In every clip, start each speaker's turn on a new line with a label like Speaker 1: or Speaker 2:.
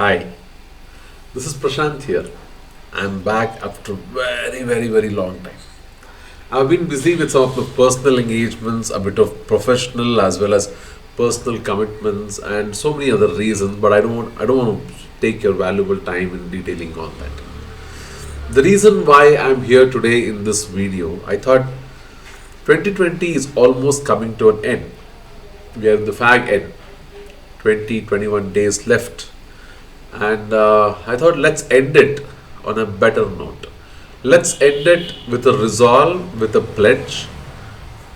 Speaker 1: Hi, this is Prashant here. I'm back after a very long time. I've been busy with some of my personal engagements, a bit of professional as well as personal commitments, and so many other reasons. But I don't want to take your valuable time in detailing on that. The reason why I'm here today in this video, I thought 2020 is almost coming to an end. We are in the fag end. 21 days left, and I thought let's end it on a better note. Let's end it with a resolve, with a pledge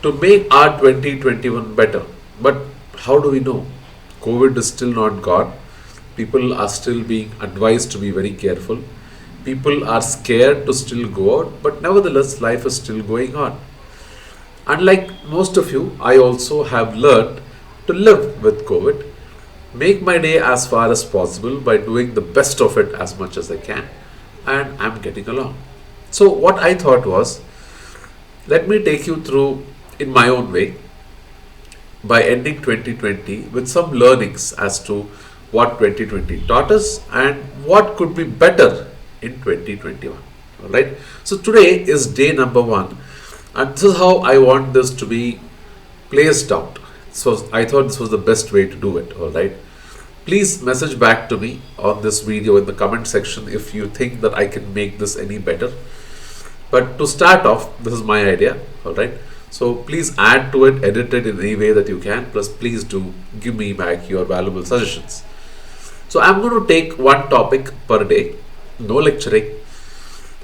Speaker 1: to make our 2021 better. But how do we know? COVID is still not gone. People are still being advised to be very careful. People are scared to still go out, but nevertheless, life is still going on. Unlike most of you, I also have learned to live with COVID, make my day as far as possible by doing the best of it as much as I can, and I'm getting along. So, what I thought was, let me take you through in my own way by ending 2020 with some learnings as to what 2020 taught us and what could be better in 2021. All right. So, today is day number one, and this is how I want this to be placed out. So, I thought this was the best way to do it. All right. Please message back to me on this video in the comment section if you think that I can make this any better. But to start off, this is my idea, all right? So please add to it, edit it in any way that you can. Plus, please do give me back your valuable suggestions. So I'm going to take one topic per day, no lecturing,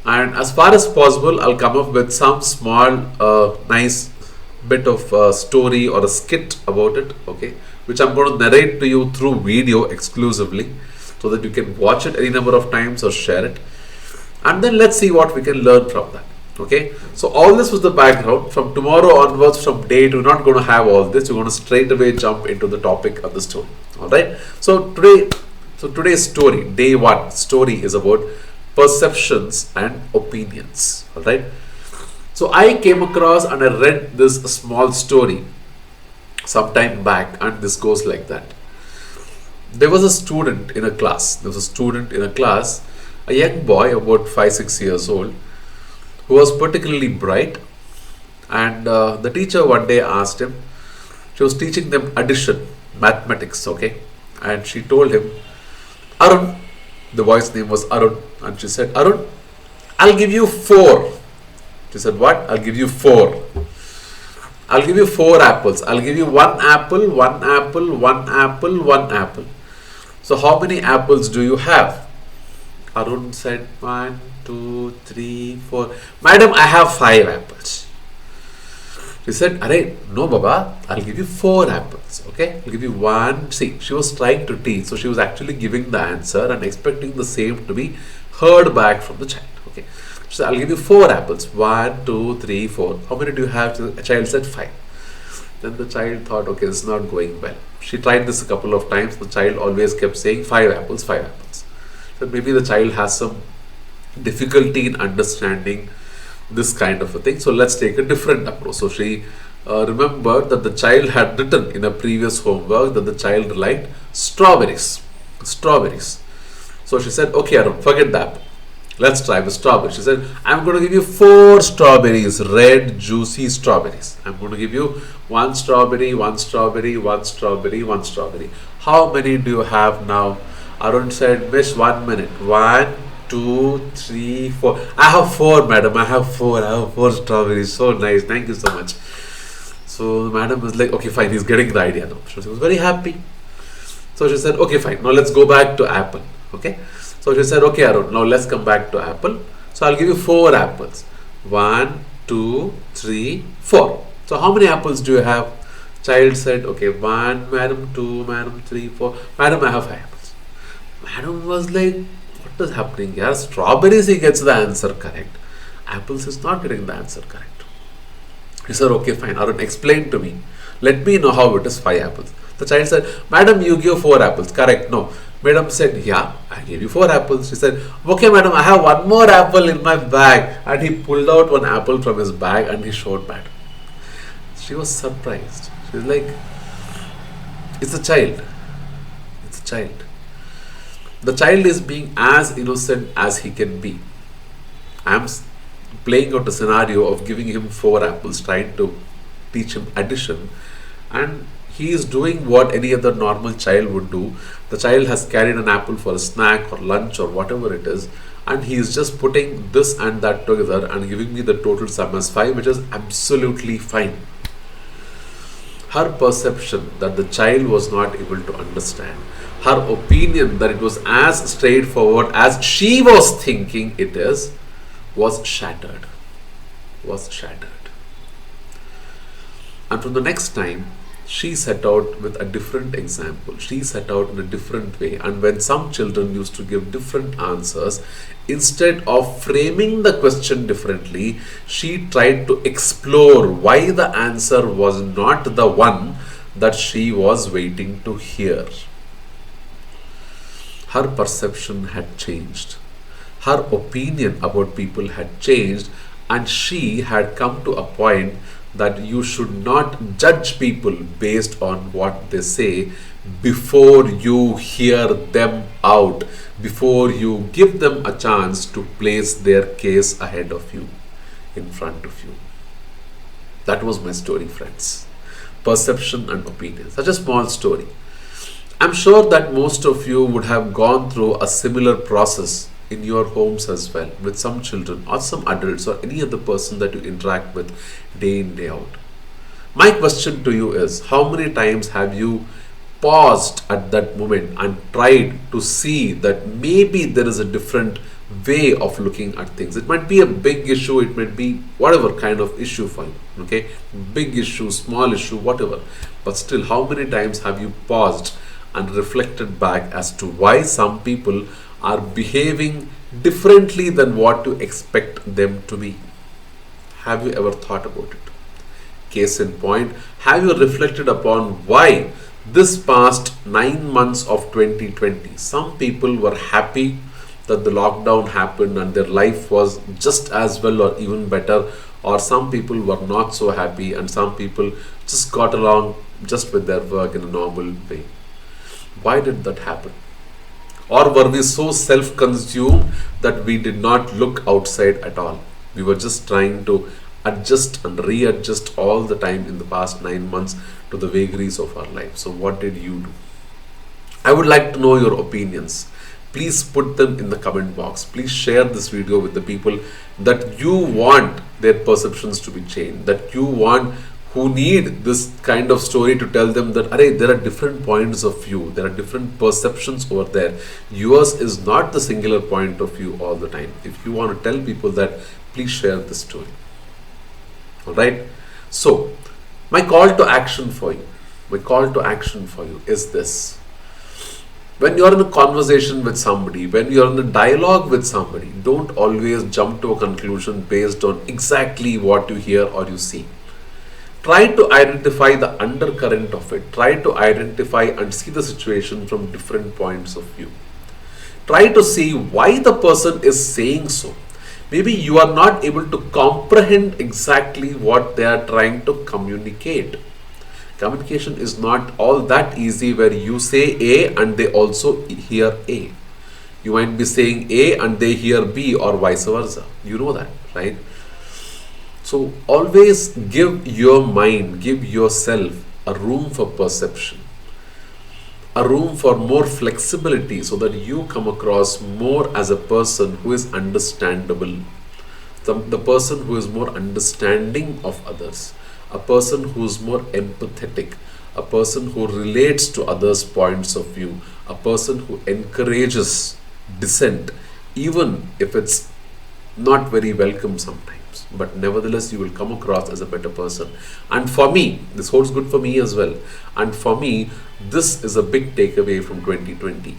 Speaker 1: and as far as possible, I'll come up with some small, nice bit of story or a skit about it, okay, which I'm going to narrate to you through video exclusively so that you can watch it any number of times or share it, and then let's see what we can learn from that. Okay, so all this was the background. From tomorrow onwards, from day two, we're not going to have all this. We're going to straight away jump into the topic of the story. All right, today's story, day one story, is about perceptions and opinions. All right, so I came across and I read this small story some time back, and this goes like that. There was a student in a class. A young boy about 5 6 years old, who was particularly bright, and the teacher one day asked him. She was teaching them addition, mathematics, okay, and she told him, Arun, the boy's name was Arun, and she said, Arun, I'll give you four. She said, what? I'll give you four. I'll give you four apples. I'll give you one apple, one apple, one apple, one apple. So how many apples do you have? Arun said, 1, 2, 3, 4. Madam, I have 5 apples. She said, Arey, no Baba, I'll give you 4 apples. Okay, I'll give you one. See, she was trying to teach, so she was actually giving the answer and expecting the same to be heard back from the child. Okay, so I'll give you 4 apples. 1, 2, 3, 4. How many do you have? The child said 5. Then the child thought, okay, this is not going well. She tried this a couple of times. The child always kept saying 5 apples, 5 apples. So maybe the child has some difficulty in understanding this kind of a thing. So let's take a different approach. So she remembered that the child had written in a previous homework that the child liked strawberries. Strawberries. So she said, okay, Arun, forget that. Let's try with strawberries. She said, I'm going to give you 4 strawberries, red, juicy strawberries. I'm going to give you one strawberry, one strawberry, one strawberry, one strawberry. How many do you have now? Arun said, Miss, 1 minute. 1, 2, 3, 4. I have 4, madam. I have 4 strawberries. So nice. Thank you so much. So the madam was like, okay, fine. He's getting the idea now. So she was very happy. So she said, okay, fine. Now let's go back to apple. Okay. So she said, okay, Arun, now let's come back to apple. So I'll give you 4 apples. 1, 2, 3, 4. So how many apples do you have? Child said, okay, 1, madam, 2, madam, 3, 4. Madam, I have 5 apples. Madam was like, what is happening here? Strawberries, he gets the answer correct. Apples is not getting the answer correct. He said, okay, fine. Arun, explain to me. Let me know how it is 5 apples. The child said, madam, you give 4 apples. Correct. No. Madam said, yeah, I gave you 4 apples. She said, okay, madam, I have one more apple in my bag. And he pulled out one apple from his bag and he showed madam. She was surprised. She was like, it's a child. It's a child. The child is being as innocent as he can be. I'm playing out a scenario of giving him 4 apples, trying to teach him addition, and he is doing what any other normal child would do. The child has carried an apple for a snack or lunch or whatever it is, and he is just putting this and that together and giving me the total sum as 5, which is absolutely fine. Her perception that the child was not able to understand, her opinion that it was as straightforward as she was thinking it is, was shattered. Was shattered. And from the next time, she set out with a different example. She set out in a different way. And when some children used to give different answers, instead of framing the question differently, she tried to explore why the answer was not the one that she was waiting to hear. Her perception had changed. Her opinion about people had changed, and she had come to a point that you should not judge people based on what they say before you hear them out, before you give them a chance to place their case ahead of you, in front of you. That was my story, friends. Perception and opinion. Such a small story. I'm sure that most of you would have gone through a similar process in your homes as well, with some children or some adults or any other person that you interact with day in, day out. My question to you is, how many times have you paused at that moment and tried to see that maybe there is a different way of looking at things? It might be a big issue, it might be whatever kind of issue for you, okay? Big issue, small issue, whatever. But still, how many times have you paused and reflected back as to why some people are behaving differently than what you expect them to be? Have you ever thought about it? Case in point, have you reflected upon why this past 9 months of 2020, some people were happy that the lockdown happened and their life was just as well or even better, or some people were not so happy and some people just got along just with their work in a normal way? Why did that happen? Or were we so self-consumed that we did not look outside at all? We were just trying to adjust and readjust all the time in the past 9 months to the vagaries of our life. So what did you do? I would like to know your opinions. Please put them in the comment box. Please share this video with the people that you want their perceptions to be changed, that you want, who need this kind of story to tell them that, array, there are different points of view, there are different perceptions over there. Yours is not the singular point of view all the time. If you want to tell people that, please share this story. Alright? So, my call to action for you, is this. When you're in a conversation with somebody, when you're in a dialogue with somebody, don't always jump to a conclusion based on exactly what you hear or you see. Try to identify the undercurrent of it. Try to identify and see the situation from different points of view. Try to see why the person is saying so. Maybe you are not able to comprehend exactly what they are trying to communicate. Communication is not all that easy where you say A and they also hear A. You might be saying A and they hear B, or vice versa. You know that, right? So always give your mind, give yourself a room for perception, a room for more flexibility, so that you come across more as a person who is understandable, the person who is more understanding of others, a person who is more empathetic, a person who relates to others' points of view, a person who encourages dissent, even if it's not very welcome sometimes. But nevertheless, you will come across as a better person. And for me, this holds good for me as well. And for me, this is a big takeaway from 2020.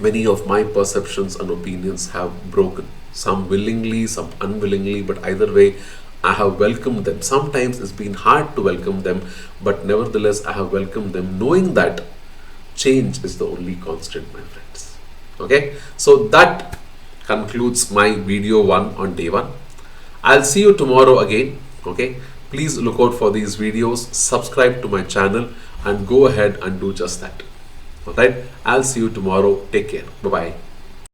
Speaker 1: Many of my perceptions and opinions have broken. Some willingly, some unwillingly, but either way, I have welcomed them. Sometimes it's been hard to welcome them, but nevertheless, I have welcomed them, knowing that change is the only constant, my friends. Okay, so that concludes my video 1 on day 1. I'll see you tomorrow again. Okay, please look out for these videos, subscribe to my channel, and go ahead and do just that. Alright, I'll see you tomorrow. Take care. Bye bye.